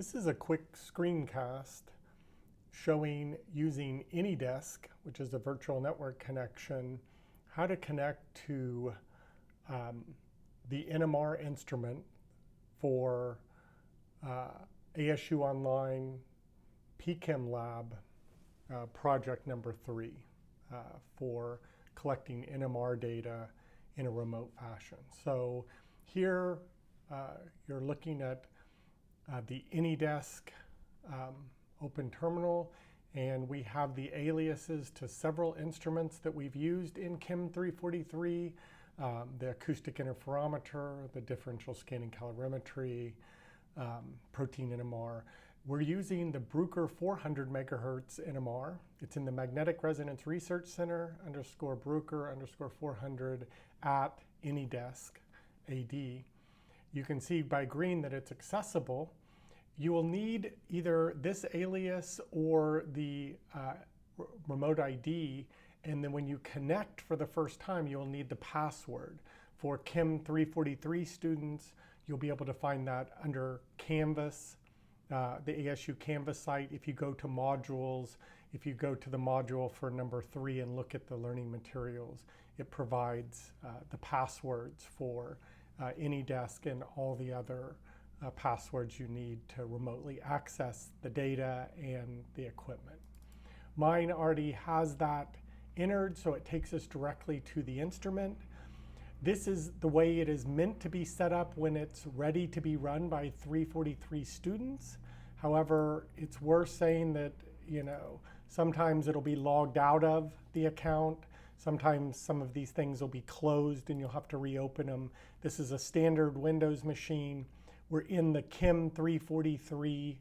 This is a quick screencast showing using AnyDesk, which is a virtual network connection, how to connect to the NMR instrument for ASU Online CHM Lab project number 3 for collecting NMR data in a remote fashion. So here you're looking at the AnyDesk open terminal, and we have the aliases to several instruments that we've used in CHM343, the acoustic interferometer, the differential scanning calorimetry, protein NMR. We're using the Bruker 400 MHz NMR. It's in the Magnetic Resonance Research Center _Bruker_400 at AnyDesk AD. You can see by green that it's accessible. You will need either this alias or the remote ID, and then when you connect for the first time, you'll need the password. For CHM343 students, you'll be able to find that under Canvas, the ASU Canvas site. If you go to modules, if you go to the module for number 3 and look at the learning materials, it provides the passwords for AnyDesk and all the other passwords you need to remotely access the data and the equipment. Mine already has that entered, so it takes us directly to the instrument. This is the way it is meant to be set up when it's ready to be run by 343 students. However, it's worth saying that, sometimes it'll be logged out of the account. Sometimes some of these things will be closed and you'll have to reopen them. This is a standard Windows machine. We're in the CHM343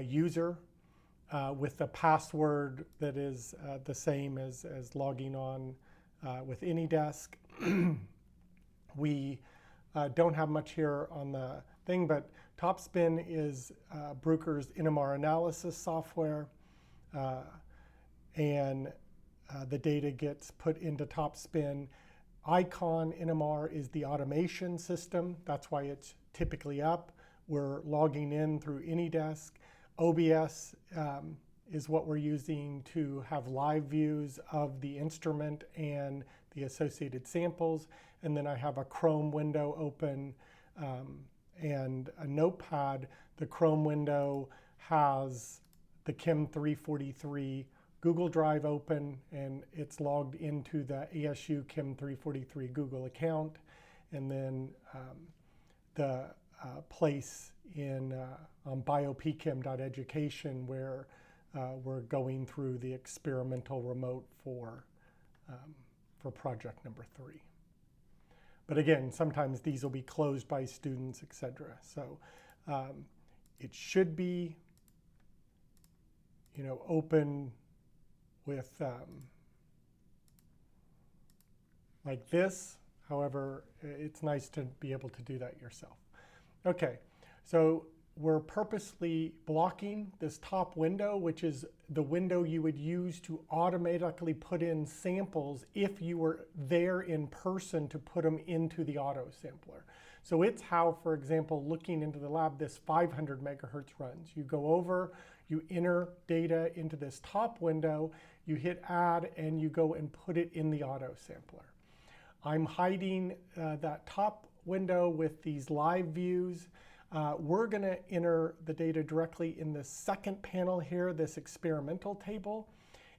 user with the password that is the same as logging on with AnyDesk. We don't have much here on the thing, but TopSpin is Bruker's NMR analysis software, and the data gets put into TopSpin. Icon NMR is the automation system. That's why it's typically up. We're logging in through AnyDesk. OBS is what we're using to have live views of the instrument and the associated samples. And then I have a Chrome window open and a notepad. The Chrome window has the CHM343 Google Drive open, and it's logged into the ASU CHM343 Google account. And then the place in on biopchem.education where we're going through the experimental remote for project number 3. But again, sometimes these will be closed by students, etc. So it should be, open with like this. However, it's nice to be able to do that yourself. Okay, so we're purposely blocking this top window, which is the window you would use to automatically put in samples if you were there in person to put them into the auto sampler. So it's how, for example, looking into the lab, this 500 MHz runs. You go over, you enter data into this top window, you hit add, and you go and put it in the auto sampler. I'm hiding that top window with these live views. We're going to enter the data directly in the second panel here, this experimental table,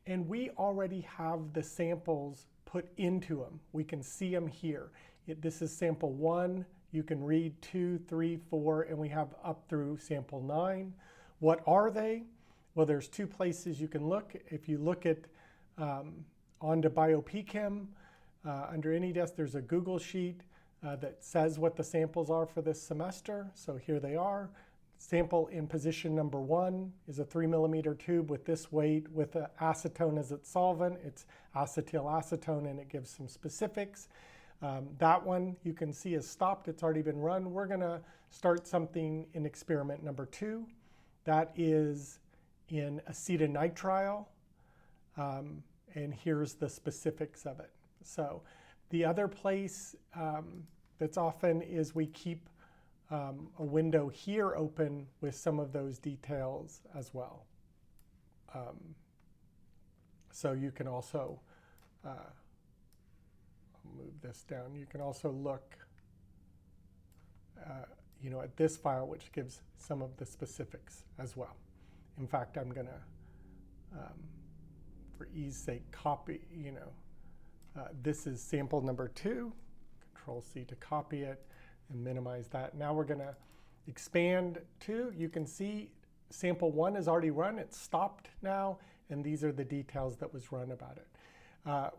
and we already have the samples put into them. We can see them here. This is sample 1. You can read 2, 3, 4, and we have up through sample 9. What are they? Well, there's 2 places you can look. If you look at onto biopchem, under AnyDesk, there's a Google sheet that says what the samples are for this semester. So here they are. Sample in position number 1 is a 3 millimeter tube with this weight with acetone as its solvent. It's acetylacetone, and it gives some specifics. That one you can see is stopped. It's already been run. We're going to start something in experiment number 2. That is in acetonitrile, and here's the specifics of it. So the other place that's often is we keep a window here open with some of those details as well. So you can also, I'll move this down, you can also look at this file, which gives some of the specifics as well. In fact, I'm going to, for ease sake, copy, this is sample number 2, Control-C to copy it and minimize that. Now we're going to expand to, you can see sample 1 is already run, it's stopped now, and these are the details that was run about it.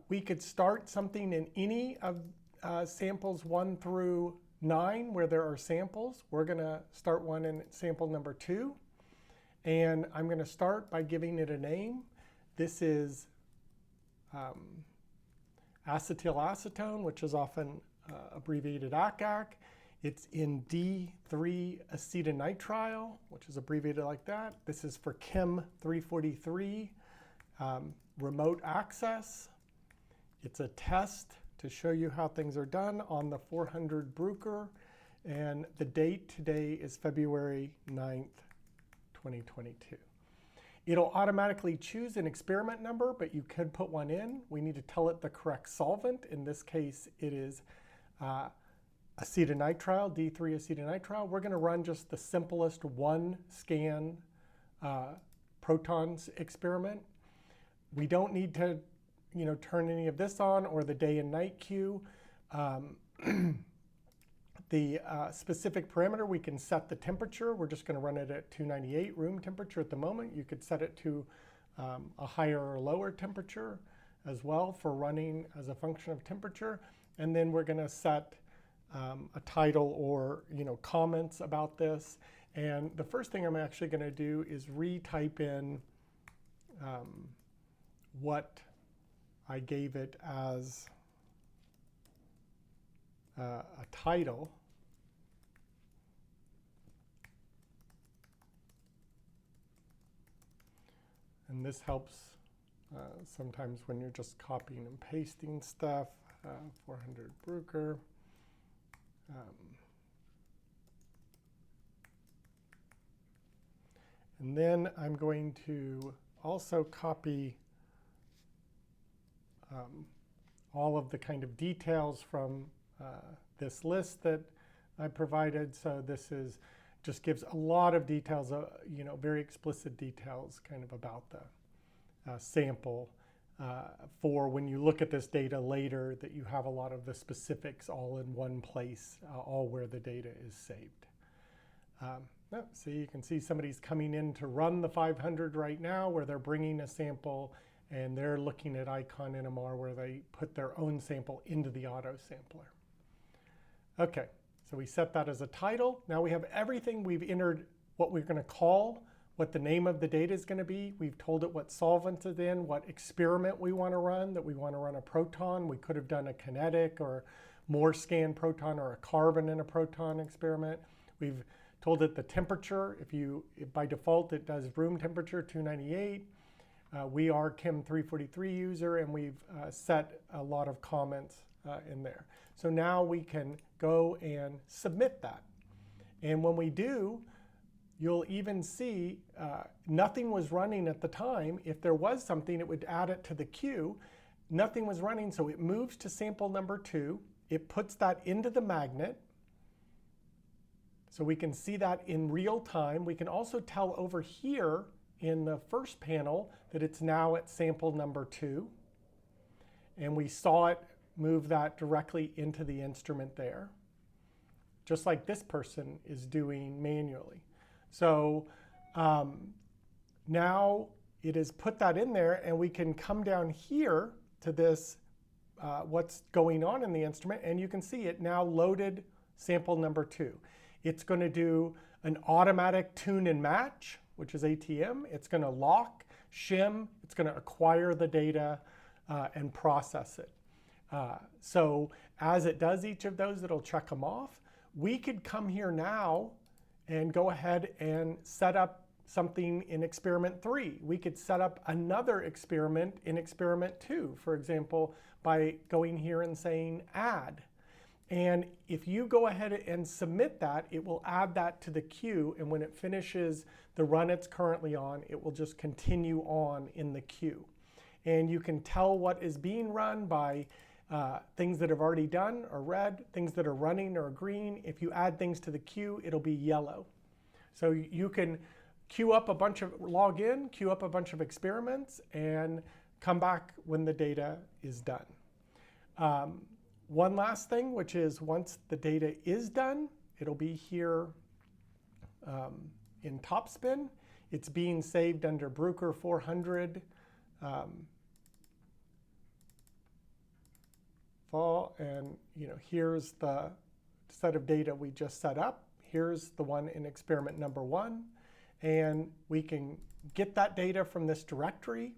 We could start something in any of samples 1 through 9 where there are samples. We're going to start one in sample number 2. And I'm going to start by giving it a name. This is acetylacetone, which is often abbreviated ACAC. It's in D3 acetonitrile, which is abbreviated like that. This is for CHM343 remote access. It's a test to show you how things are done on the 400 Bruker. And the date today is February 9th, 2022. It'll automatically choose an experiment number, but you could put one in. We need to tell it the correct solvent. In this case, it is acetonitrile, D3 acetonitrile. We're going to run just the simplest one scan protons experiment. We don't need to turn any of this on or the day and night queue. The specific parameter, we can set the temperature. We're just going to run it at 298 room temperature at the moment. You could set it to a higher or lower temperature as well for running as a function of temperature. And then we're going to set a title or comments about this. And the first thing I'm actually going to do is retype in what I gave it as a title. And this helps sometimes when you're just copying and pasting stuff. 400 Bruker. And then I'm going to also copy all of the kind of details from this list that I provided. So this is just gives a lot of details, very explicit details kind of about the sample for when you look at this data later, that you have a lot of the specifics all in one place, all where the data is saved. So you can see somebody's coming in to run the 500 right now, where they're bringing a sample and they're looking at Icon NMR where they put their own sample into the auto sampler. Okay, so we set that as a title. Now we have everything. We've entered what we're going to call, what the name of the data is going to be. We've told it what solvent it's in, what experiment we want to run, that we want to run a proton. We could have done a kinetic or more scan proton or a carbon in a proton experiment. We've told it the temperature. If by default it does room temperature 298. We are CHM343 user, and we've set a lot of comments in there. So now we can go and submit that. And when we do, you'll even see nothing was running at the time. If there was something, it would add it to the queue. Nothing was running, so it moves to sample number 2. It puts that into the magnet. So we can see that in real time. We can also tell over here in the first panel that it's now at sample number 2. And we saw it move that directly into the instrument there, just like this person is doing manually. So now it has put that in there, and we can come down here to this, what's going on in the instrument, and you can see it now loaded sample number 2. It's going to do an automatic tune and match, which is ATM. It's going to lock, shim, it's going to acquire the data and process it. So as it does each of those, it'll check them off. We could come here now and go ahead and set up something in experiment 3. We could set up another experiment in experiment 2, for example, by going here and saying add. And if you go ahead and submit that, it will add that to the queue. And when it finishes the run it's currently on, it will just continue on in the queue. And you can tell what is being run by things that have already done are red, things that are running are green. If you add things to the queue, it'll be yellow. So you can queue up a bunch of, log in, queue up a bunch of experiments, and come back when the data is done. One last thing, which is once the data is done, it'll be here in Topspin. It's being saved under Bruker 400. And here's the set of data we just set up. Here's the one in experiment number 1. And we can get that data from this directory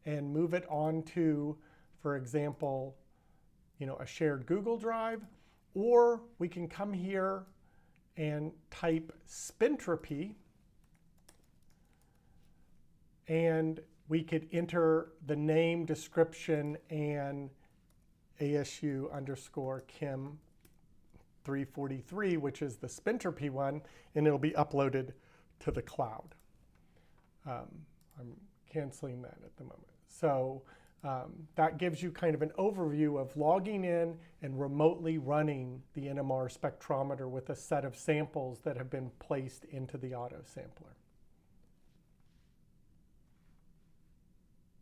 and move it on to, for example, a shared Google Drive. Or we can come here and type spintropy, and we could enter the name, description, and ASU underscore CHM343, which is the spintropy one, and it'll be uploaded to the cloud. I'm canceling that at the moment. So that gives you kind of an overview of logging in and remotely running the NMR spectrometer with a set of samples that have been placed into the auto sampler.